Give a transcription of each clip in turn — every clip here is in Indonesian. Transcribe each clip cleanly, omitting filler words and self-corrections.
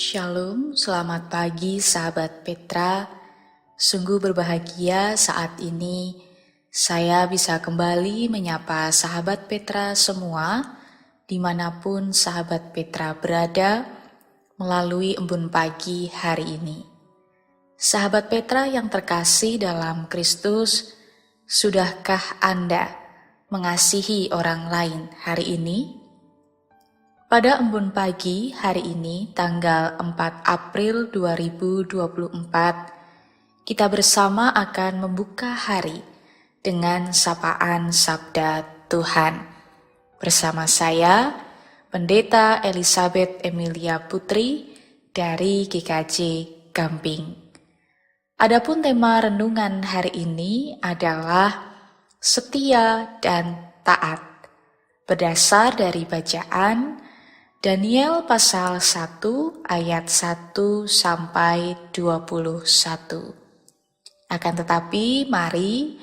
Shalom, selamat pagi sahabat Petra. Sungguh berbahagia saat ini saya bisa kembali menyapa sahabat Petra semua, dimanapun sahabat Petra berada, melalui embun pagi hari ini. Sahabat Petra yang terkasih dalam Kristus, sudahkah Anda mengasihi orang lain hari ini? Pada embun pagi hari ini, tanggal 4 April 2024, kita bersama akan membuka hari dengan sapaan Sabda Tuhan. Bersama saya, Pendeta Elizabeth Emilia Putri dari GKJ Gamping. Adapun tema renungan hari ini adalah setia dan taat, berdasar dari bacaan Daniel pasal 1 ayat 1 sampai 21. Akan tetapi mari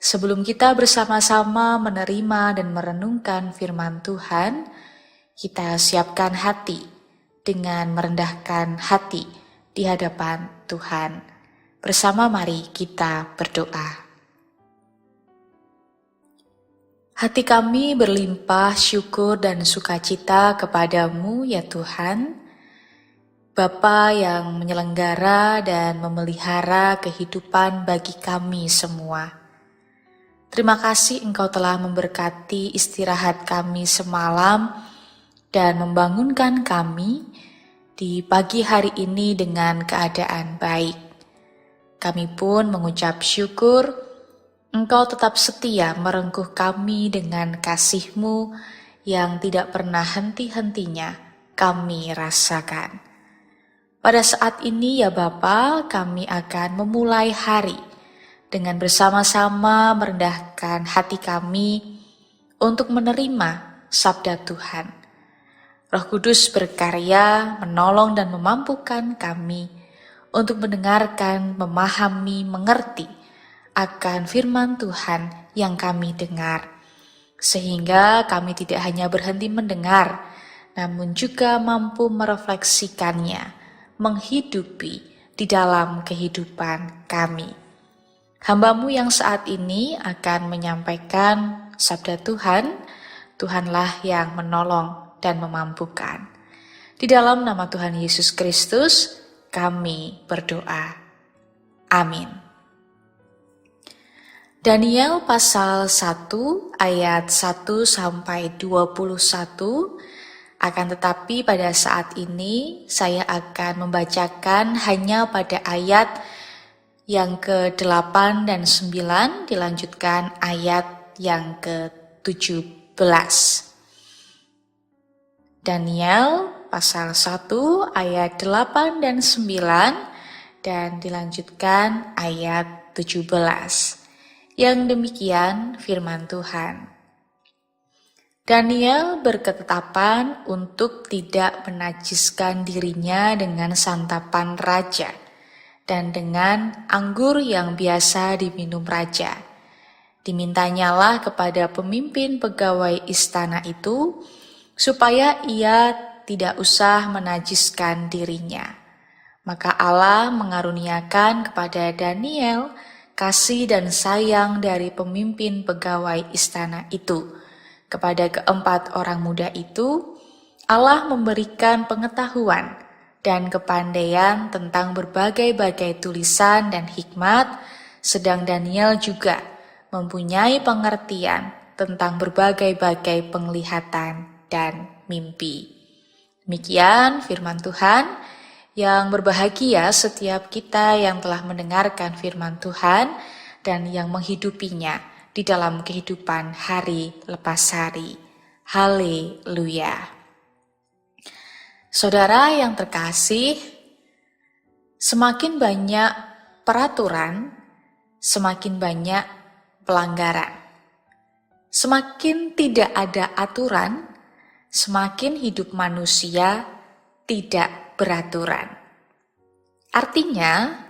sebelum kita bersama-sama menerima dan merenungkan firman Tuhan, kita siapkan hati dengan merendahkan hati di hadapan Tuhan. Bersama mari kita berdoa. Hati kami berlimpah syukur dan sukacita kepadamu ya Tuhan, Bapa yang menyelenggara dan memelihara kehidupan bagi kami semua. Terima kasih Engkau telah memberkati istirahat kami semalam dan membangunkan kami di pagi hari ini dengan keadaan baik. Kami pun mengucap syukur Engkau tetap setia merengkuh kami dengan kasih-Mu yang tidak pernah henti-hentinya kami rasakan. Pada saat ini ya Bapa, kami akan memulai hari dengan bersama-sama merendahkan hati kami untuk menerima sabda Tuhan. Roh Kudus berkarya, menolong dan memampukan kami untuk mendengarkan, memahami, mengerti akan firman Tuhan yang kami dengar, sehingga kami tidak hanya berhenti mendengar, namun juga mampu merefleksikannya, menghidupi di dalam kehidupan kami. Hamba-Mu yang saat ini akan menyampaikan sabda Tuhan, Tuhanlah yang menolong dan memampukan. Di dalam nama Tuhan Yesus Kristus, kami berdoa. Amin. Daniel pasal 1 ayat 1 sampai 21, akan tetapi pada saat ini saya akan membacakan hanya pada ayat yang ke-8 dan 9, dilanjutkan ayat yang ke-17. Daniel pasal 1 ayat 8 dan 9 dan dilanjutkan ayat 17. Yang demikian firman Tuhan. Daniel berketetapan untuk tidak menajiskan dirinya dengan santapan raja dan dengan anggur yang biasa diminum raja. Dimintanyalah kepada pemimpin pegawai istana itu supaya ia tidak usah menajiskan dirinya. Maka Allah mengaruniakan kepada Daniel kasih dan sayang dari pemimpin pegawai istana itu. Kepada keempat orang muda itu, Allah memberikan pengetahuan dan kepandaian tentang berbagai-bagai tulisan dan hikmat, sedang Daniel juga mempunyai pengertian tentang berbagai-bagai penglihatan dan mimpi. Demikian firman Tuhan. Yang berbahagia setiap kita yang telah mendengarkan firman Tuhan dan yang menghidupinya di dalam kehidupan hari lepas hari. Haleluya. Saudara yang terkasih, semakin banyak peraturan, semakin banyak pelanggaran. Semakin tidak ada aturan, semakin hidup manusia tidak beraturan. Artinya,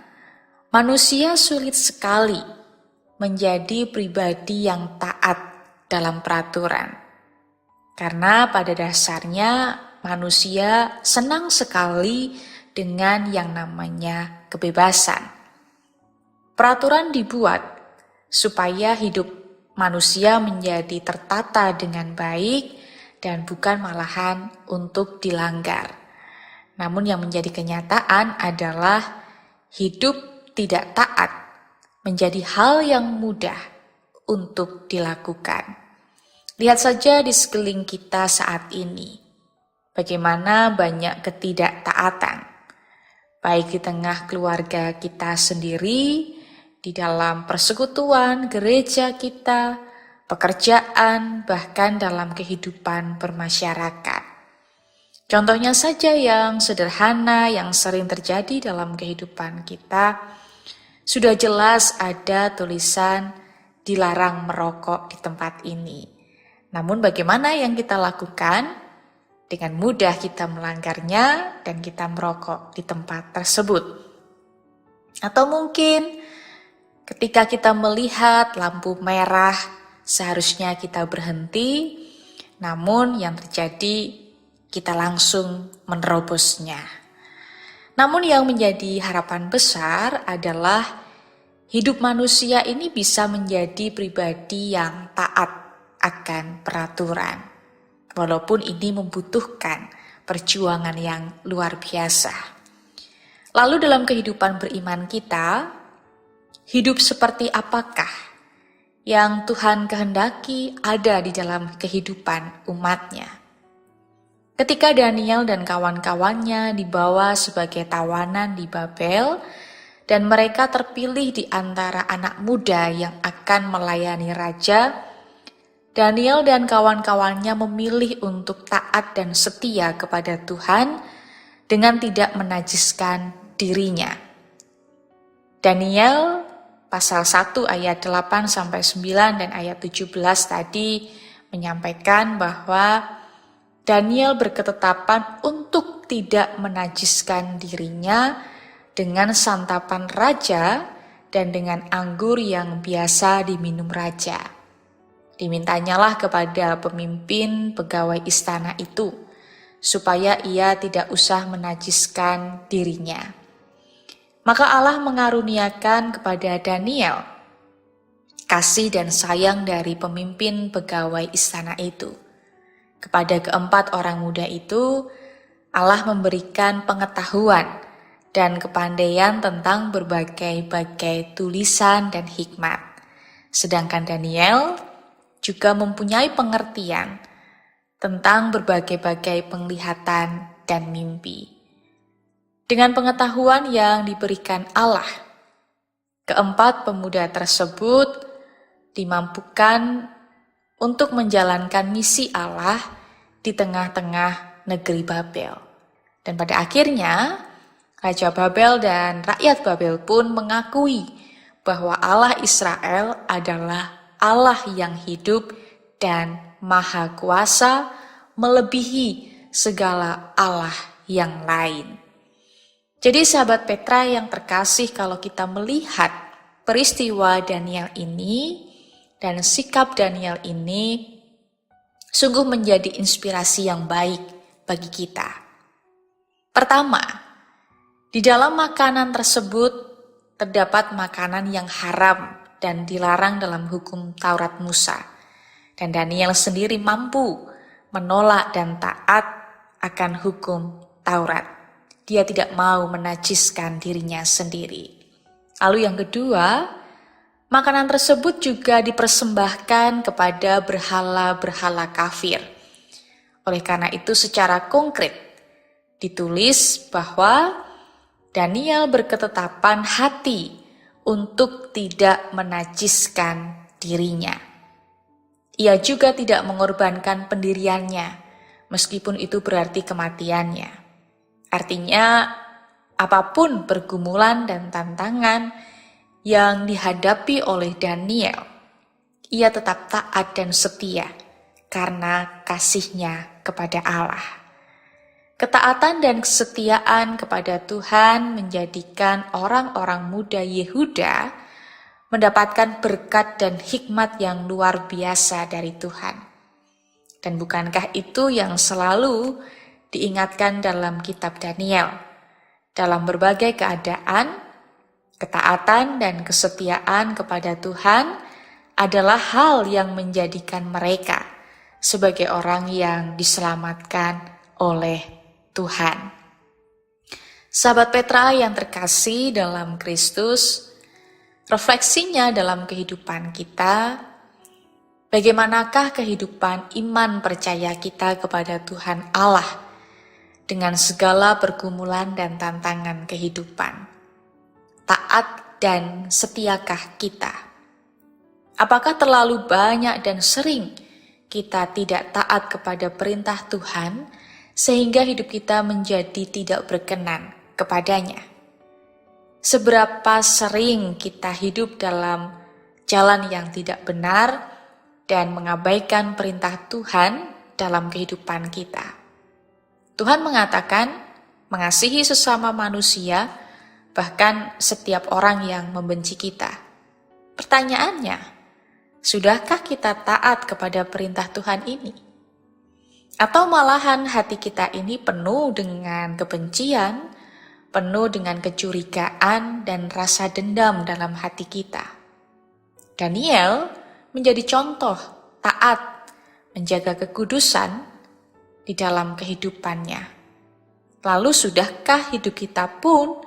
manusia sulit sekali menjadi pribadi yang taat dalam peraturan. Karena pada dasarnya manusia senang sekali dengan yang namanya kebebasan. Peraturan dibuat supaya hidup manusia menjadi tertata dengan baik dan bukan malahan untuk dilanggar. Namun yang menjadi kenyataan adalah hidup tidak taat menjadi hal yang mudah untuk dilakukan. Lihat saja di sekeliling kita saat ini, bagaimana banyak ketidaktaatan, baik di tengah keluarga kita sendiri, di dalam persekutuan gereja kita, pekerjaan, bahkan dalam kehidupan bermasyarakat. Contohnya saja yang sederhana yang sering terjadi dalam kehidupan kita, sudah jelas ada tulisan dilarang merokok di tempat ini. Namun bagaimana yang kita lakukan? Dengan mudah kita melanggarnya dan kita merokok di tempat tersebut. Atau mungkin ketika kita melihat lampu merah, seharusnya kita berhenti, namun yang terjadi kita langsung menerobosnya. Namun yang menjadi harapan besar adalah hidup manusia ini bisa menjadi pribadi yang taat akan peraturan. Walaupun ini membutuhkan perjuangan yang luar biasa. Lalu dalam kehidupan beriman kita, hidup seperti apakah yang Tuhan kehendaki ada di dalam kehidupan umatnya? Ketika Daniel dan kawan-kawannya dibawa sebagai tawanan di Babel, dan mereka terpilih di antara anak muda yang akan melayani raja, Daniel dan kawan-kawannya memilih untuk taat dan setia kepada Tuhan dengan tidak menajiskan dirinya. Daniel pasal 1 ayat 8-9 dan ayat 17 tadi menyampaikan bahwa Daniel berketetapan untuk tidak menajiskan dirinya dengan santapan raja dan dengan anggur yang biasa diminum raja. Dimintanyalah kepada pemimpin pegawai istana itu, supaya ia tidak usah menajiskan dirinya. Maka Allah mengaruniakan kepada Daniel kasih dan sayang dari pemimpin pegawai istana itu. Kepada keempat orang muda itu, Allah memberikan pengetahuan dan kepandaian tentang berbagai-bagai tulisan dan hikmat. Sedangkan Daniel juga mempunyai pengertian tentang berbagai-bagai penglihatan dan mimpi. Dengan pengetahuan yang diberikan Allah, keempat pemuda tersebut dimampukan untuk menjalankan misi Allah di tengah-tengah negeri Babel. Dan pada akhirnya, Raja Babel dan rakyat Babel pun mengakui bahwa Allah Israel adalah Allah yang hidup dan maha kuasa melebihi segala Allah yang lain. Jadi sahabat Petra yang terkasih, kalau kita melihat peristiwa Daniel ini dan sikap Daniel ini sungguh menjadi inspirasi yang baik bagi kita. Pertama, di dalam makanan tersebut terdapat makanan yang haram dan dilarang dalam hukum Taurat Musa. Dan Daniel sendiri mampu menolak dan taat akan hukum Taurat. Dia tidak mau menajiskan dirinya sendiri. Lalu yang kedua, makanan tersebut juga dipersembahkan kepada berhala-berhala kafir. Oleh karena itu secara konkret ditulis bahwa Daniel berketetapan hati untuk tidak menajiskan dirinya. Ia juga tidak mengorbankan pendiriannya, meskipun itu berarti kematiannya. Artinya, apapun pergumulan dan tantangan yang dihadapi oleh Daniel, ia tetap taat dan setia karena kasihnya kepada Allah. Ketaatan dan kesetiaan kepada Tuhan menjadikan orang-orang muda Yehuda mendapatkan berkat dan hikmat yang luar biasa dari Tuhan. Dan bukankah itu yang selalu diingatkan dalam kitab Daniel. Dalam berbagai keadaan, ketaatan dan kesetiaan kepada Tuhan adalah hal yang menjadikan mereka sebagai orang yang diselamatkan oleh Tuhan. Sahabat Petra yang terkasih dalam Kristus, refleksinya dalam kehidupan kita, bagaimanakah kehidupan iman percaya kita kepada Tuhan Allah dengan segala pergumulan dan tantangan kehidupan? Taat dan setiakah kita? Apakah terlalu banyak dan sering kita tidak taat kepada perintah Tuhan sehingga hidup kita menjadi tidak berkenan kepadanya? Seberapa sering kita hidup dalam jalan yang tidak benar dan mengabaikan perintah Tuhan dalam kehidupan kita? Tuhan mengatakan mengasihi sesama manusia, bahkan setiap orang yang membenci kita. Pertanyaannya, sudahkah kita taat kepada perintah Tuhan ini? Atau malahan hati kita ini penuh dengan kebencian, penuh dengan kecurigaan dan rasa dendam dalam hati kita? Daniel menjadi contoh taat, menjaga kekudusan di dalam kehidupannya. Lalu sudahkah hidup kita pun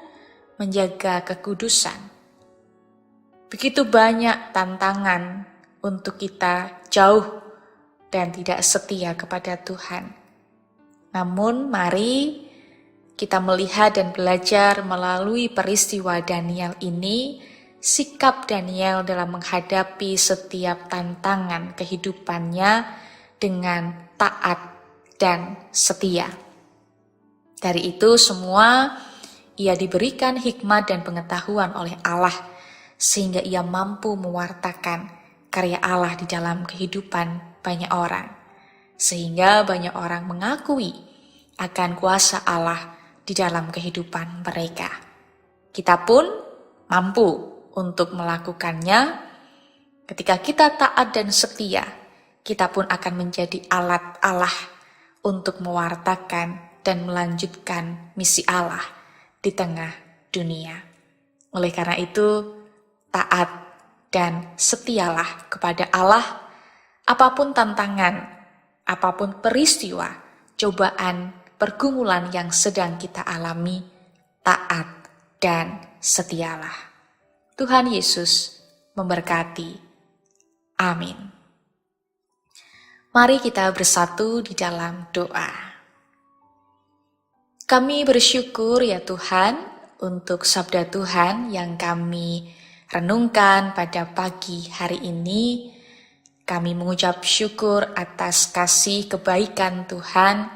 menjaga kekudusan? Begitu banyak tantangan untuk kita jauh dan tidak setia kepada Tuhan. Namun mari kita melihat dan belajar melalui peristiwa Daniel ini, sikap Daniel dalam menghadapi setiap tantangan kehidupannya dengan taat dan setia. Dari itu semua, ia diberikan hikmat dan pengetahuan oleh Allah, sehingga ia mampu mewartakan karya Allah di dalam kehidupan banyak orang, sehingga banyak orang mengakui akan kuasa Allah di dalam kehidupan mereka. Kita pun mampu untuk melakukannya. Ketika kita taat dan setia, kita pun akan menjadi alat Allah untuk mewartakan dan melanjutkan misi Allah di tengah dunia. Oleh karena itu, taat dan setialah kepada Allah, apapun tantangan, apapun peristiwa, cobaan, pergumulan yang sedang kita alami, taat dan setialah. Tuhan Yesus memberkati. Amin. Mari kita bersatu di dalam doa. Kami bersyukur ya Tuhan untuk sabda Tuhan yang kami renungkan pada pagi hari ini. Kami mengucap syukur atas kasih kebaikan Tuhan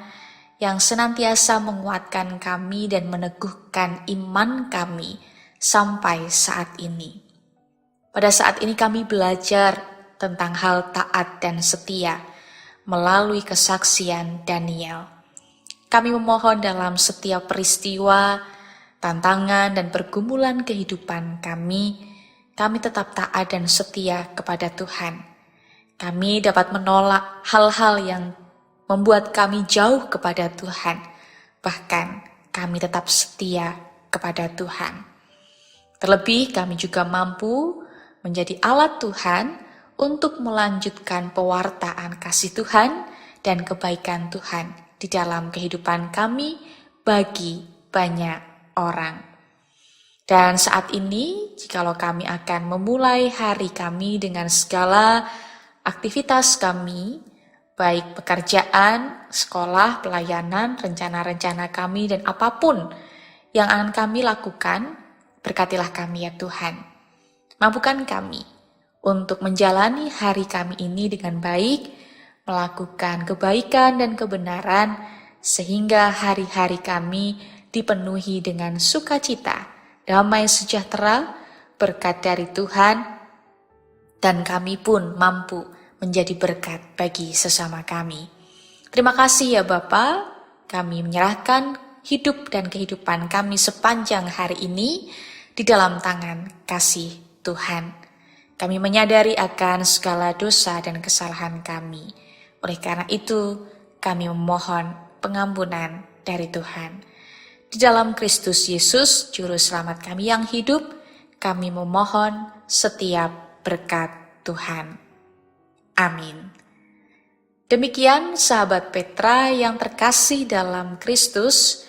yang senantiasa menguatkan kami dan meneguhkan iman kami sampai saat ini. Pada saat ini kami belajar tentang hal taat dan setia melalui kesaksian Daniel. Kami memohon dalam setiap peristiwa, tantangan dan pergumulan kehidupan kami tetap taat dan setia kepada Tuhan. Kami dapat menolak hal-hal yang membuat kami jauh kepada Tuhan, bahkan kami tetap setia kepada Tuhan. Terlebih kami juga mampu menjadi alat Tuhan untuk melanjutkan pewartaan kasih Tuhan dan kebaikan Tuhan di dalam kehidupan kami bagi banyak orang. Dan saat ini, jikalau kami akan memulai hari kami dengan segala aktivitas kami, baik pekerjaan, sekolah, pelayanan, rencana-rencana kami, dan apapun yang akan kami lakukan, berkatilah kami ya Tuhan. Mampukan kami untuk menjalani hari kami ini dengan baik, melakukan kebaikan dan kebenaran, sehingga hari-hari kami dipenuhi dengan sukacita, damai sejahtera, berkat dari Tuhan, dan kami pun mampu menjadi berkat bagi sesama kami. Terima kasih ya Bapa, kami menyerahkan hidup dan kehidupan kami sepanjang hari ini di dalam tangan kasih Tuhan. Kami menyadari akan segala dosa dan kesalahan kami. Oleh karena itu, kami memohon pengampunan dari Tuhan. Di dalam Kristus Yesus, Juru Selamat kami yang hidup, kami memohon setiap berkat Tuhan. Amin. Demikian sahabat Petra yang terkasih dalam Kristus,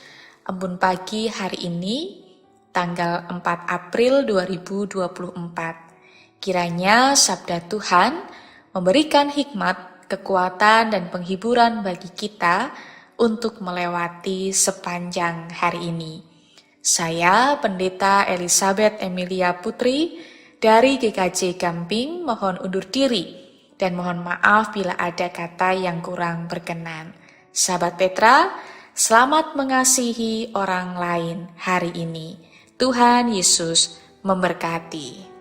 Embun Pagi hari ini, tanggal 4 April 2024. Kiranya sabda Tuhan memberikan hikmat, kekuatan, dan penghiburan bagi kita untuk melewati sepanjang hari ini. Saya Pendeta Elizabeth Emilia Putri dari GKJ Gamping mohon undur diri dan mohon maaf bila ada kata yang kurang berkenan. Sahabat Petra, selamat mengasihi orang lain hari ini. Tuhan Yesus memberkati.